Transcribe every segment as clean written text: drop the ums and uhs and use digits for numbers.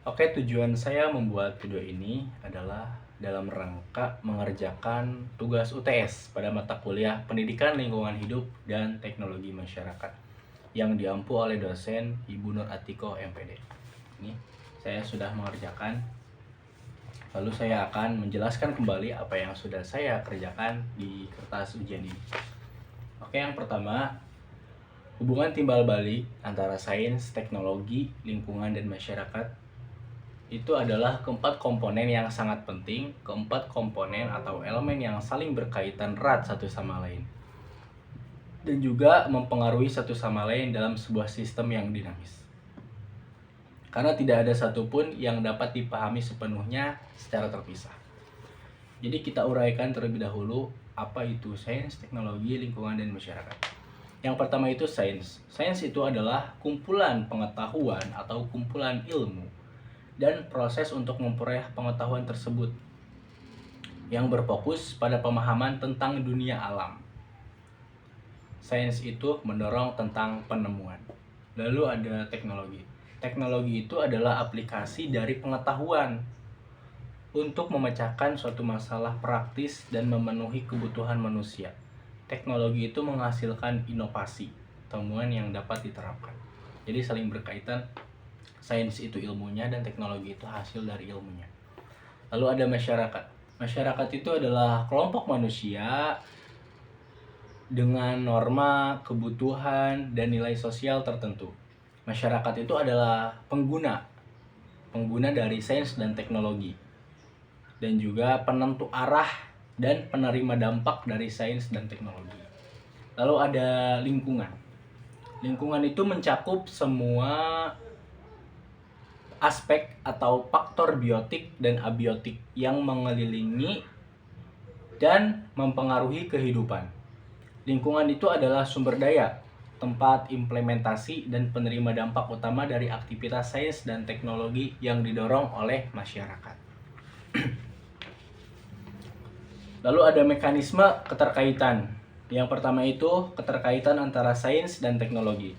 Oke, tujuan saya membuat video ini adalah dalam rangka mengerjakan tugas UTS pada mata kuliah Pendidikan Lingkungan Hidup dan Teknologi Masyarakat yang diampu oleh dosen Ibu Nur Atiko MPD. Ini saya sudah mengerjakan, lalu saya akan menjelaskan kembali apa yang sudah saya kerjakan di kertas ujian ini. Oke, yang pertama, hubungan timbal balik antara sains, teknologi, lingkungan, dan masyarakat itu adalah keempat komponen yang sangat penting, keempat komponen atau elemen yang saling berkaitan erat satu sama lain, dan juga mempengaruhi satu sama lain dalam sebuah sistem yang dinamis. Karena tidak ada satupun yang dapat dipahami sepenuhnya secara terpisah. Jadi kita uraikan terlebih dahulu apa itu sains, teknologi, lingkungan, dan masyarakat. Yang pertama itu sains. Sains itu adalah kumpulan pengetahuan atau kumpulan ilmu dan proses untuk memperoleh pengetahuan tersebut yang berfokus pada pemahaman tentang dunia alam. Sains itu mendorong tentang penemuan. Lalu ada teknologi. Teknologi itu adalah aplikasi dari pengetahuan untuk memecahkan suatu masalah praktis dan memenuhi kebutuhan manusia. Teknologi itu menghasilkan inovasi, temuan yang dapat diterapkan. Jadi saling berkaitan. Sains itu ilmunya dan teknologi itu hasil dari ilmunya. Lalu ada masyarakat. Masyarakat itu adalah kelompok manusia dengan norma, kebutuhan, dan nilai sosial tertentu. Masyarakat itu adalah pengguna dari sains dan teknologi, dan juga penentu arah dan penerima dampak dari sains dan teknologi. Lalu ada lingkungan. Lingkungan itu mencakup semua aspek atau faktor biotik dan abiotik yang mengelilingi dan mempengaruhi kehidupan. Lingkungan itu adalah sumber daya, tempat implementasi dan penerima dampak utama dari aktivitas sains dan teknologi yang didorong oleh masyarakat. Lalu ada mekanisme keterkaitan. Yang pertama itu keterkaitan antara sains dan teknologi.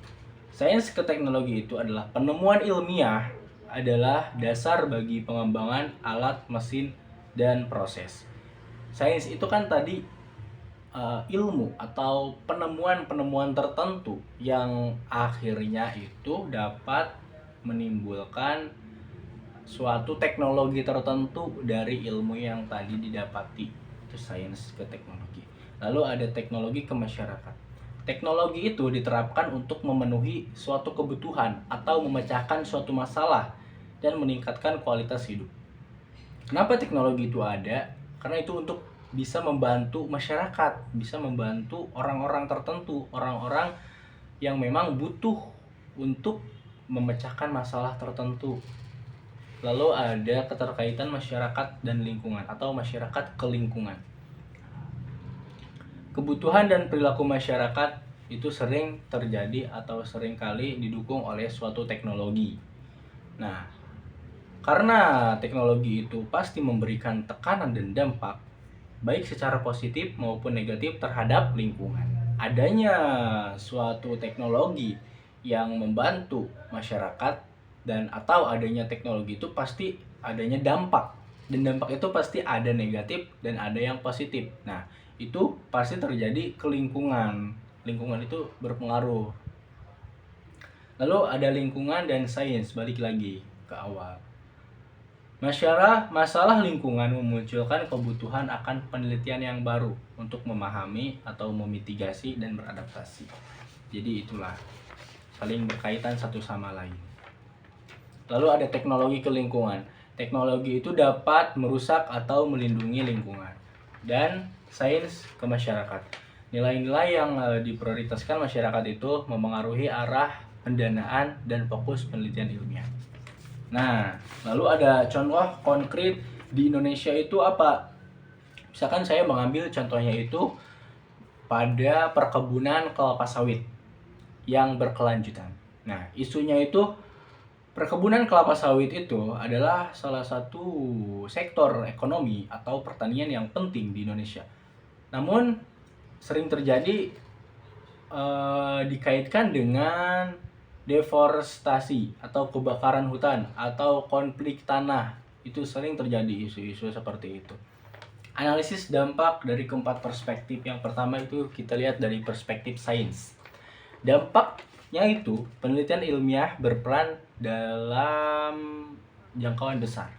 Sains ke teknologi itu adalah penemuan ilmiah adalah dasar bagi pengembangan alat, mesin, dan proses. Sains itu kan tadi ilmu atau penemuan-penemuan tertentu yang akhirnya itu dapat menimbulkan suatu teknologi tertentu dari ilmu yang tadi didapati. Itu sains ke teknologi. Lalu ada teknologi ke masyarakat. Teknologi itu diterapkan untuk memenuhi suatu kebutuhan atau memecahkan suatu masalah dan meningkatkan kualitas hidup. Kenapa teknologi itu ada? Karena itu untuk bisa membantu masyarakat, bisa membantu orang-orang tertentu, orang-orang yang memang butuh untuk memecahkan masalah tertentu. Lalu ada keterkaitan masyarakat dan lingkungan atau masyarakat ke lingkungan. Kebutuhan dan perilaku masyarakat itu sering terjadi atau sering kali didukung oleh suatu teknologi. Nah, karena teknologi itu pasti memberikan tekanan dan dampak, baik secara positif maupun negatif terhadap lingkungan. Adanya suatu teknologi yang membantu masyarakat dan atau adanya teknologi itu pasti adanya dampak. Dan dampak itu pasti ada negatif dan ada yang positif. Nah, itu pasti terjadi ke lingkungan. Lingkungan itu berpengaruh. Lalu ada lingkungan dan sains, balik lagi ke awal. Masalah lingkungan memunculkan kebutuhan akan penelitian yang baru untuk memahami atau memitigasi dan beradaptasi. Jadi itulah saling berkaitan satu sama lain. Lalu ada teknologi ke lingkungan. Teknologi itu dapat merusak atau melindungi lingkungan. Dan sains ke masyarakat. Nilai-nilai yang diprioritaskan masyarakat itu mempengaruhi arah pendanaan dan fokus penelitian ilmiah. Nah, lalu ada contoh konkret di Indonesia itu apa? Misalkan saya mengambil contohnya itu pada perkebunan kelapa sawit yang berkelanjutan. Nah, isunya itu perkebunan kelapa sawit itu adalah salah satu sektor ekonomi atau pertanian yang penting di Indonesia. Namun sering terjadi dikaitkan dengan deforestasi atau kebakaran hutan atau konflik tanah. Itu sering terjadi isu-isu seperti itu. Analisis dampak dari keempat perspektif. Yang pertama itu kita lihat dari perspektif sains. Dampaknya itu penelitian ilmiah berperan dalam jangkauan besar.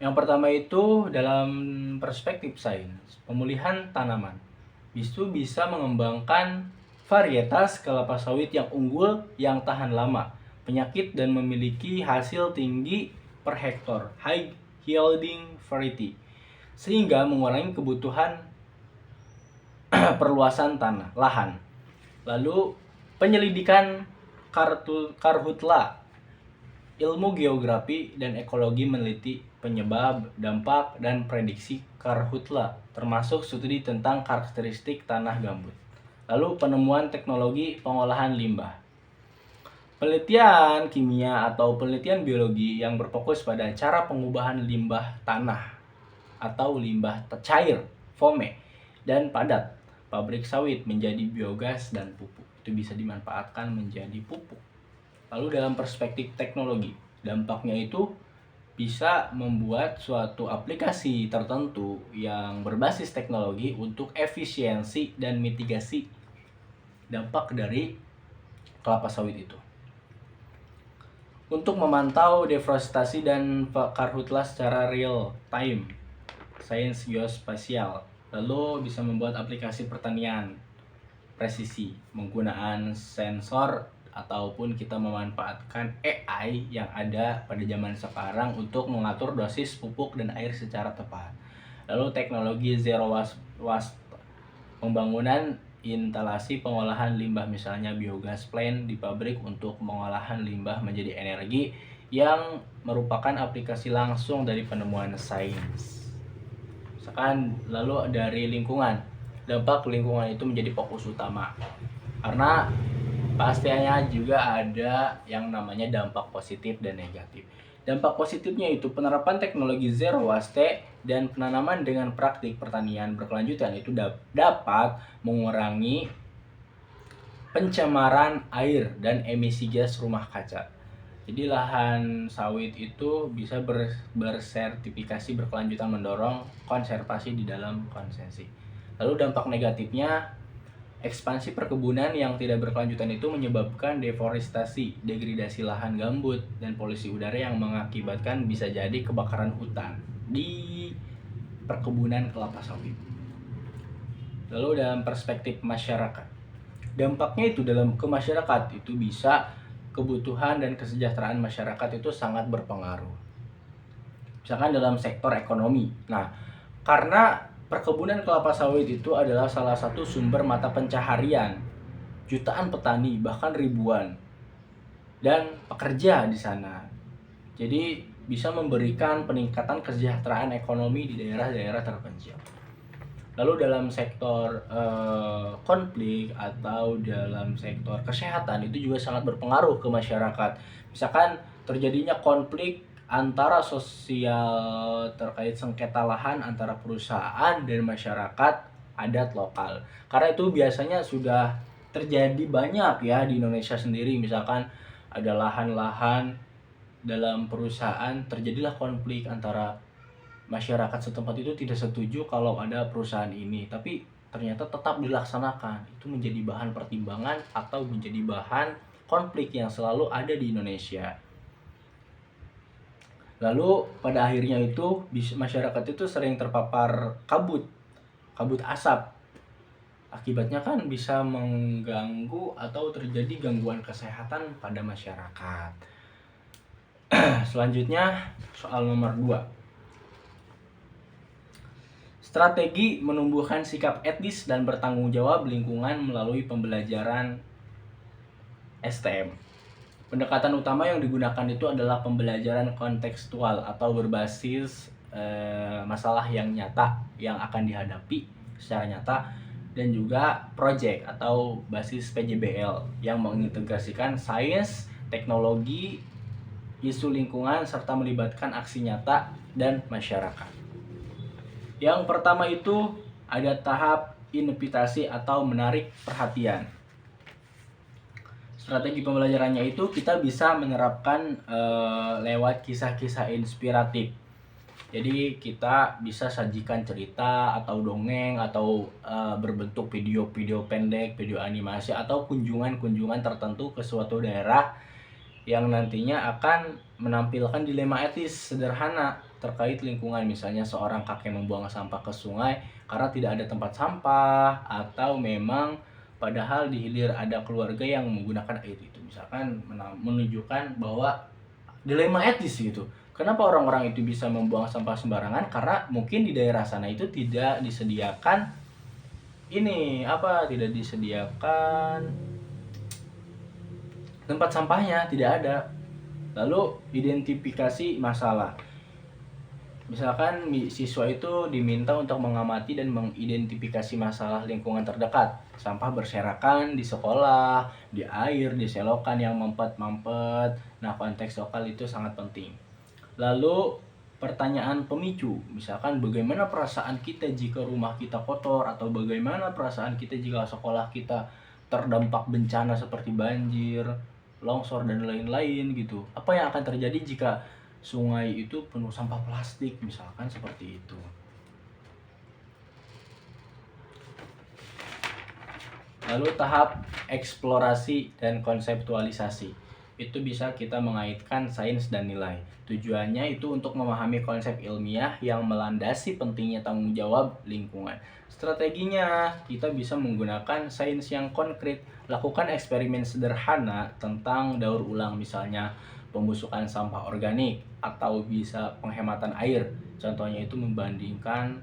Yang pertama itu dalam perspektif sains, pemulihan tanaman. Itu bisa mengembangkan varietas kelapa sawit yang unggul, yang tahan lama penyakit dan memiliki hasil tinggi per hektar, high yielding variety, sehingga mengurangi kebutuhan perluasan tanah, lahan. Lalu penyelidikan karhutla, ilmu geografi dan ekologi meneliti penyebab, dampak, dan prediksi karhutla, termasuk studi tentang karakteristik tanah gambut. Lalu penemuan teknologi pengolahan limbah. Penelitian kimia atau penelitian biologi yang berfokus pada cara pengubahan limbah tanah atau limbah cair, foame, dan padat pabrik sawit menjadi biogas dan pupuk. Itu bisa dimanfaatkan menjadi pupuk. Lalu dalam perspektif teknologi, dampaknya itu bisa membuat suatu aplikasi tertentu yang berbasis teknologi untuk efisiensi dan mitigasi dampak dari kelapa sawit itu. Untuk memantau deforestasi dan karhutla secara real time, sains geospasial, lalu bisa membuat aplikasi pertanian presisi menggunakan sensor ataupun kita memanfaatkan AI yang ada pada zaman sekarang untuk mengatur dosis pupuk dan air secara tepat. Lalu teknologi zero waste, pembangunan instalasi pengolahan limbah, misalnya biogas plant di pabrik untuk pengolahan limbah menjadi energi, yang merupakan aplikasi langsung dari penemuan sains. Misalkan lalu dari lingkungan, dampak lingkungan itu menjadi fokus utama karena pastinya juga ada yang namanya dampak positif dan negatif. Dampak positifnya itu penerapan teknologi zero waste dan penanaman dengan praktik pertanian berkelanjutan itu dapat mengurangi pencemaran air dan emisi gas rumah kaca. Jadi lahan sawit itu bisa bersertifikasi berkelanjutan, mendorong konservasi di dalam konsesi. Lalu dampak negatifnya, ekspansi perkebunan yang tidak berkelanjutan itu menyebabkan deforestasi, degradasi lahan gambut, dan polusi udara yang mengakibatkan bisa jadi kebakaran hutan di perkebunan kelapa sawit. Lalu dalam perspektif masyarakat, dampaknya itu dalam ke masyarakat itu bisa kebutuhan dan kesejahteraan masyarakat itu sangat berpengaruh. Misalkan dalam sektor ekonomi. Nah, karena perkebunan kelapa sawit itu adalah salah satu sumber mata pencaharian jutaan petani, bahkan ribuan, dan pekerja di sana. Jadi bisa memberikan peningkatan kesejahteraan ekonomi di daerah-daerah terpencil. Lalu dalam sektor konflik atau dalam sektor kesehatan itu juga sangat berpengaruh ke masyarakat. Misalkan terjadinya konflik antara sosial terkait sengketa lahan antara perusahaan dan masyarakat adat lokal. Karena itu biasanya sudah terjadi banyak ya di Indonesia sendiri. Misalkan ada lahan-lahan dalam perusahaan, terjadilah konflik antara masyarakat setempat itu tidak setuju kalau ada perusahaan ini, tapi ternyata tetap dilaksanakan. Itu menjadi bahan pertimbangan atau menjadi bahan konflik yang selalu ada di Indonesia. Lalu pada akhirnya itu masyarakat itu sering terpapar kabut asap. Akibatnya kan bisa mengganggu atau terjadi gangguan kesehatan pada masyarakat. Selanjutnya soal nomor 2. Strategi menumbuhkan sikap etis dan bertanggung jawab lingkungan melalui pembelajaran STM. Pendekatan utama yang digunakan itu adalah pembelajaran kontekstual atau berbasis masalah yang nyata yang akan dihadapi secara nyata, dan juga project atau basis PJBL yang mengintegrasikan sains, teknologi, isu lingkungan, serta melibatkan aksi nyata dan masyarakat. Yang pertama itu ada tahap invitasi atau menarik perhatian. Strategi pembelajarannya itu kita bisa menerapkan lewat kisah-kisah inspiratif. Jadi kita bisa sajikan cerita atau dongeng atau berbentuk video-video pendek, video animasi atau kunjungan-kunjungan tertentu ke suatu daerah yang nantinya akan menampilkan dilema etis sederhana terkait lingkungan. Misalnya seorang kakek membuang sampah ke sungai karena tidak ada tempat sampah, atau memang padahal di hilir ada keluarga yang menggunakan air itu. Misalkan menunjukkan bahwa dilema etis gitu. Kenapa orang-orang itu bisa membuang sampah sembarangan? Karena mungkin di daerah sana itu tidak disediakan tidak disediakan tempat sampahnya, tidak ada. Lalu identifikasi masalah. Misalkan siswa itu diminta untuk mengamati dan mengidentifikasi masalah lingkungan terdekat. Sampah berserakan di sekolah, di air, di selokan yang mampet-mampet. Nah, konteks lokal itu sangat penting. Lalu pertanyaan pemicu, misalkan bagaimana perasaan kita jika rumah kita kotor, atau bagaimana perasaan kita jika sekolah kita terdampak bencana seperti banjir, longsor, dan lain-lain gitu. Apa yang akan terjadi jika sungai itu penuh sampah plastik, misalkan seperti itu. Lalu tahap eksplorasi dan konseptualisasi. Itu bisa kita mengaitkan sains dan nilai. Tujuannya itu untuk memahami konsep ilmiah yang melandasi pentingnya tanggung jawab lingkungan. Strateginya, kita bisa menggunakan sains yang konkret. Lakukan eksperimen sederhana tentang daur ulang, misalnya pembusukan sampah organik, atau bisa penghematan air. Contohnya itu membandingkan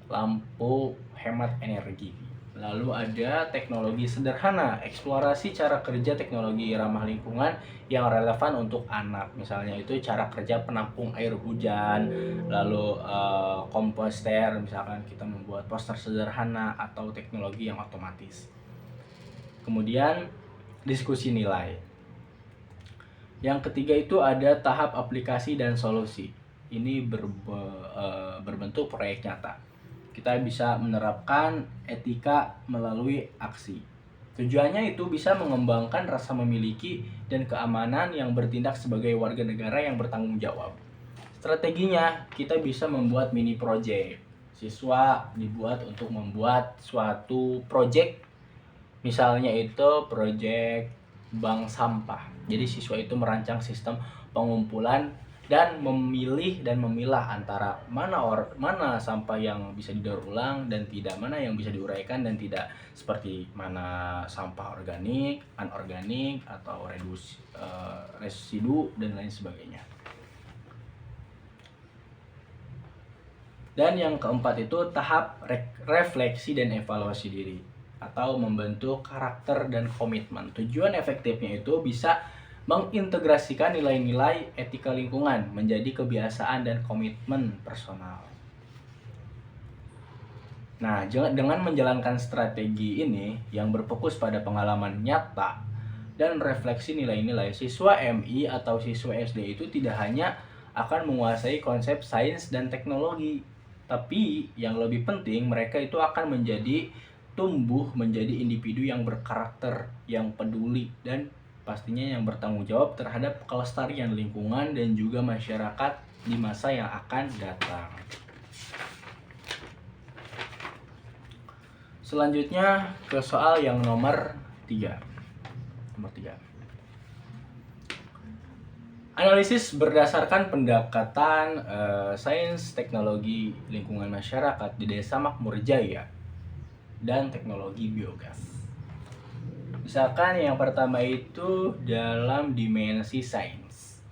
lampu hemat energi. Lalu ada teknologi sederhana, eksplorasi cara kerja teknologi ramah lingkungan yang relevan untuk anak. Misalnya itu cara kerja penampung air hujan, lalu komposter, misalkan kita membuat poster sederhana, atau teknologi yang otomatis. Kemudian diskusi nilai. Yang ketiga itu ada tahap aplikasi dan solusi. Ini berbentuk proyek nyata. Kita bisa menerapkan etika melalui aksi. Tujuannya itu bisa mengembangkan rasa memiliki dan keamanan yang bertindak sebagai warga negara yang bertanggung jawab. Strateginya, kita bisa membuat mini project. Siswa dibuat untuk membuat suatu project, misalnya itu project bank sampah. Jadi siswa itu merancang sistem pengumpulan dan memilih dan memilah antara mana sampah yang bisa didaur ulang dan tidak, mana yang bisa diuraikan dan tidak, seperti mana sampah organik, anorganik, atau residu dan lain sebagainya. Dan yang keempat itu tahap refleksi dan evaluasi diri, atau membentuk karakter dan komitmen. Tujuan efektifnya itu bisa mengintegrasikan nilai-nilai etika lingkungan menjadi kebiasaan dan komitmen personal. Nah, dengan menjalankan strategi ini yang berfokus pada pengalaman nyata dan refleksi nilai-nilai, siswa MI atau siswa SD itu tidak hanya akan menguasai konsep sains dan teknologi, tapi yang lebih penting mereka itu akan tumbuh menjadi individu yang berkarakter, yang peduli, dan pastinya yang bertanggung jawab terhadap kelestarian lingkungan dan juga masyarakat di masa yang akan datang. Selanjutnya ke soal yang nomor 3. Analisis berdasarkan pendekatan sains teknologi lingkungan masyarakat di Desa Makmur Jaya dan teknologi biogas. Misalkan yang pertama itu dalam dimensi sains.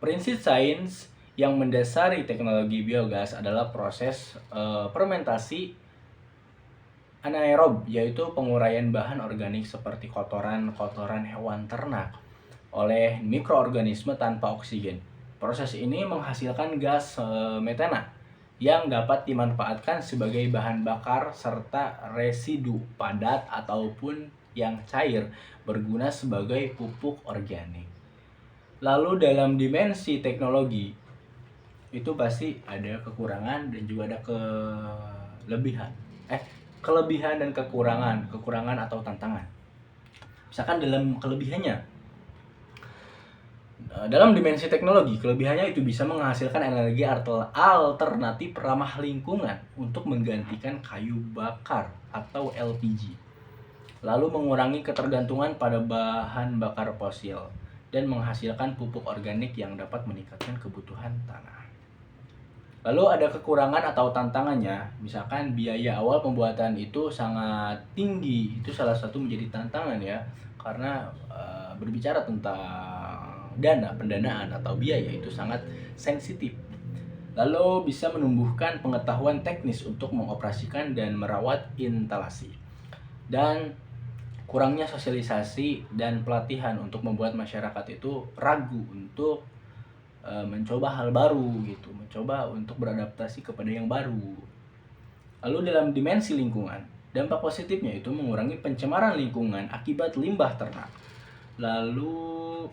Prinsip sains yang mendasari teknologi biogas adalah proses fermentasi anaerob, yaitu penguraian bahan organik seperti kotoran hewan ternak oleh mikroorganisme tanpa oksigen. Proses ini menghasilkan gas metana yang dapat dimanfaatkan sebagai bahan bakar serta residu padat ataupun yang cair berguna sebagai pupuk organik. Lalu dalam dimensi teknologi itu pasti ada kekurangan dan juga ada kelebihan dan kekurangan atau tantangan. Misalkan dalam kelebihannya, dalam dimensi teknologi, kelebihannya itu bisa menghasilkan energi alternatif ramah lingkungan untuk menggantikan kayu bakar atau LPG, lalu mengurangi ketergantungan pada bahan bakar fosil, dan menghasilkan pupuk organik yang dapat meningkatkan kebutuhan tanah. Lalu ada kekurangan atau tantangannya, misalkan biaya awal pembuatan itu sangat tinggi, itu salah satu menjadi tantangan ya, karena berbicara tentang pendanaan atau biaya itu sangat sensitif. Lalu bisa menumbuhkan pengetahuan teknis untuk mengoperasikan dan merawat instalasi. Dan kurangnya sosialisasi dan pelatihan untuk membuat masyarakat itu ragu untuk mencoba hal baru gitu, mencoba untuk beradaptasi kepada yang baru. Lalu dalam dimensi lingkungan, dampak positifnya itu mengurangi pencemaran lingkungan akibat limbah ternak. Lalu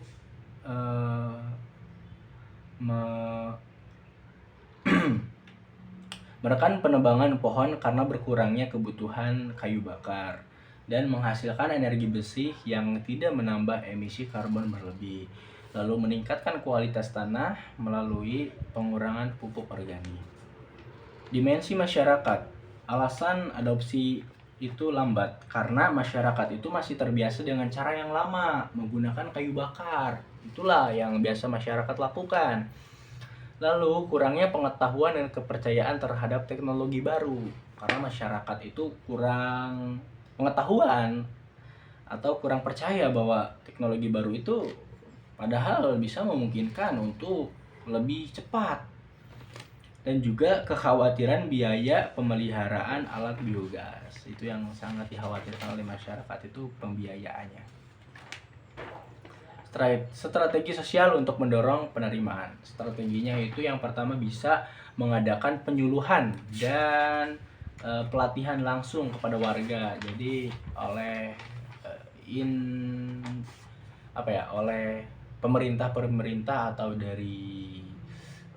menekan penebangan pohon karena berkurangnya kebutuhan kayu bakar dan menghasilkan energi bersih yang tidak menambah emisi karbon berlebih. Lalu meningkatkan kualitas tanah melalui pengurangan pupuk organik. Dimensi masyarakat, alasan adopsi itu lambat karena masyarakat itu masih terbiasa dengan cara yang lama, menggunakan kayu bakar. Itulah yang biasa masyarakat lakukan. Lalu kurangnya pengetahuan dan kepercayaan terhadap teknologi baru karena masyarakat itu kurang pengetahuan atau kurang percaya bahwa teknologi baru itu padahal bisa memungkinkan untuk lebih cepat. Dan juga kekhawatiran biaya pemeliharaan alat biogas, itu yang sangat dikhawatirkan oleh masyarakat, itu pembiayaannya. Strategi sosial untuk mendorong penerimaan, strateginya itu yang pertama bisa mengadakan penyuluhan dan pelatihan langsung kepada warga. Jadi oleh oleh pemerintah atau dari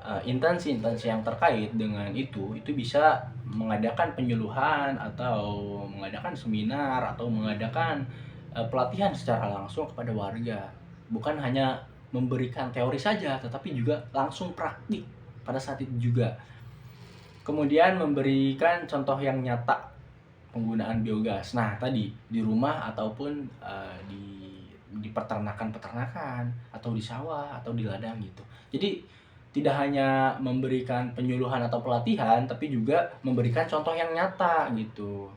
instansi-instansi yang terkait dengan itu bisa mengadakan penyuluhan atau mengadakan seminar atau mengadakan pelatihan secara langsung kepada warga. Bukan hanya memberikan teori saja, tetapi juga langsung praktik pada saat itu juga. Kemudian memberikan contoh yang nyata penggunaan biogas. Nah, tadi di rumah ataupun di peternakan atau di sawah atau di ladang gitu. Jadi tidak hanya memberikan penyuluhan atau pelatihan, tapi juga memberikan contoh yang nyata gitu.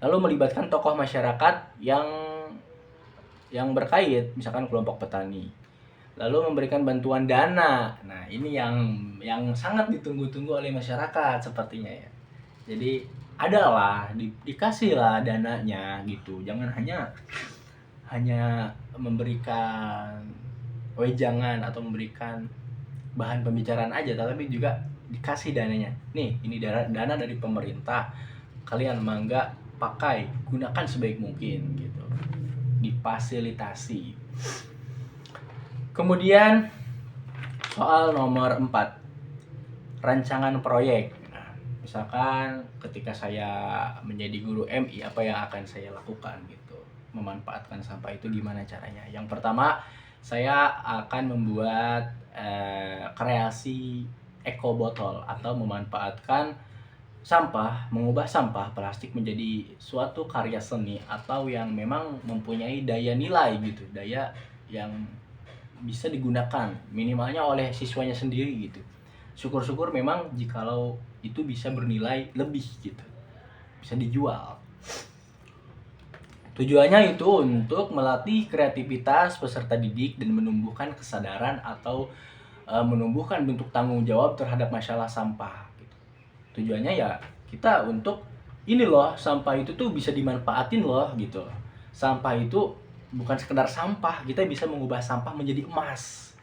Lalu melibatkan tokoh masyarakat yang berkait, misalkan kelompok petani. Lalu memberikan bantuan dana. Nah, ini yang sangat ditunggu-tunggu oleh masyarakat sepertinya ya. Jadi adalah dikasihlah dananya gitu. Jangan hanya memberikan wejangan atau memberikan bahan pembicaraan aja, tapi juga dikasih dananya. Nih, ini dana dari pemerintah. Kalian mangga pakai, gunakan sebaik mungkin gitu. Difasilitasi. Kemudian soal nomor 4, rancangan proyek. Nah, misalkan ketika saya menjadi guru MI, apa yang akan saya lakukan gitu. Memanfaatkan sampah itu gimana caranya? Yang pertama, saya akan membuat kreasi eco botol atau memanfaatkan sampah, mengubah sampah plastik menjadi suatu karya seni atau yang memang mempunyai daya nilai gitu, daya yang bisa digunakan minimalnya oleh siswanya sendiri gitu. Syukur-syukur memang jikalau itu bisa bernilai lebih gitu, bisa dijual. Tujuannya itu untuk melatih kreativitas peserta didik dan menumbuhkan kesadaran atau menumbuhkan bentuk tanggung jawab terhadap masalah sampah gitu. Tujuannya ya kita untuk ini loh, sampah itu tuh bisa dimanfaatin loh gitu. Sampah itu bukan sekedar sampah, kita bisa mengubah sampah menjadi emas,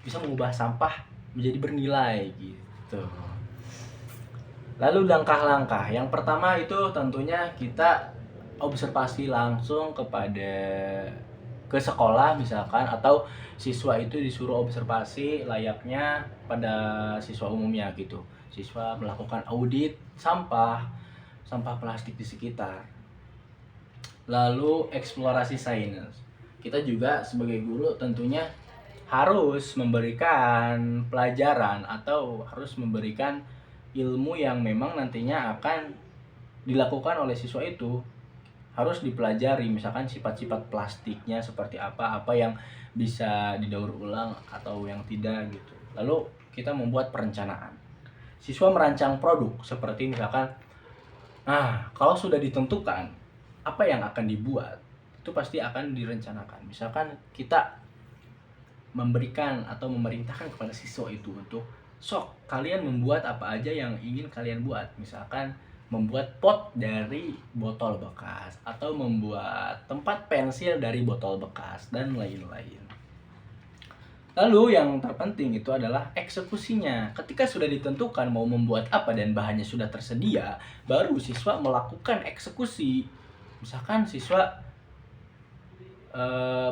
bisa mengubah sampah menjadi bernilai gitu. Lalu langkah-langkah yang pertama itu tentunya kita observasi langsung ke sekolah misalkan, atau siswa itu disuruh observasi layaknya pada siswa umumnya gitu. Siswa melakukan audit sampah plastik di sekitar. lalu eksplorasi sains. Kita juga sebagai guru tentunya harus memberikan pelajaran atau harus memberikan ilmu yang memang nantinya akan dilakukan oleh siswa itu, harus dipelajari, misalkan sifat-sifat plastiknya seperti apa yang bisa didaur ulang atau yang tidak gitu. Lalu kita membuat perencanaan. Siswa merancang produk seperti misalkan, nah kalau sudah ditentukan apa yang akan dibuat, itu pasti akan direncanakan. Misalkan kita memberikan atau memerintahkan kepada siswa itu untuk sok kalian membuat apa aja yang ingin kalian buat, misalkan membuat pot dari botol bekas atau membuat tempat pensil dari botol bekas dan lain-lain. Lalu yang terpenting itu adalah eksekusinya. Ketika sudah ditentukan mau membuat apa dan bahannya sudah tersedia, baru siswa melakukan eksekusi. Misalkan siswa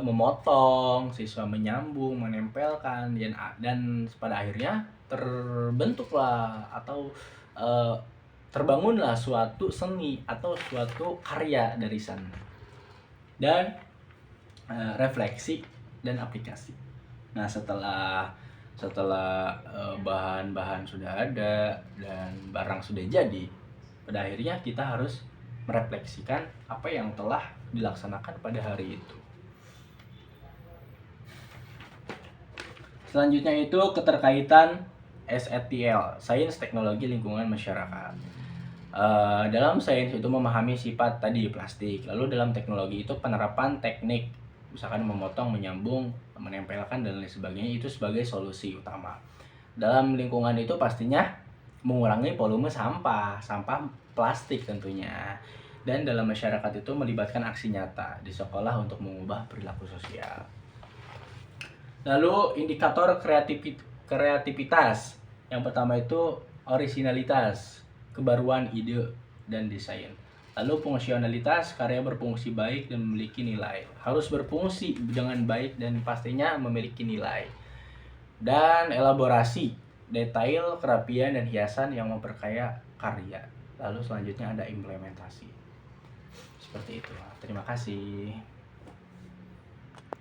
memotong, siswa menyambung, menempelkan, dan pada akhirnya terbentuklah atau terbangunlah suatu seni atau suatu karya dari sana. Dan refleksi dan aplikasi. Nah, setelah bahan-bahan sudah ada dan barang sudah jadi, pada akhirnya kita harus merefleksikan apa yang telah dilaksanakan pada hari itu. Selanjutnya itu keterkaitan STL, Sains Teknologi Lingkungan Masyarakat. Dalam sains itu memahami sifat tadi plastik, lalu dalam teknologi itu penerapan teknik, misalkan memotong, menyambung, menempelkan dan lain sebagainya, itu sebagai solusi utama. Dalam lingkungan itu pastinya mengurangi volume sampah plastik tentunya. Dan dalam masyarakat itu melibatkan aksi nyata di sekolah untuk mengubah perilaku sosial. Lalu indikator kreativitas. Yang pertama itu originalitas, kebaruan ide dan desain. Lalu fungsionalitas, karya berfungsi baik dan memiliki nilai. Harus berfungsi dengan baik dan pastinya memiliki nilai. Dan elaborasi, detail, kerapian dan hiasan yang memperkaya karya. Lalu selanjutnya ada implementasi. Seperti itu. Terima kasih.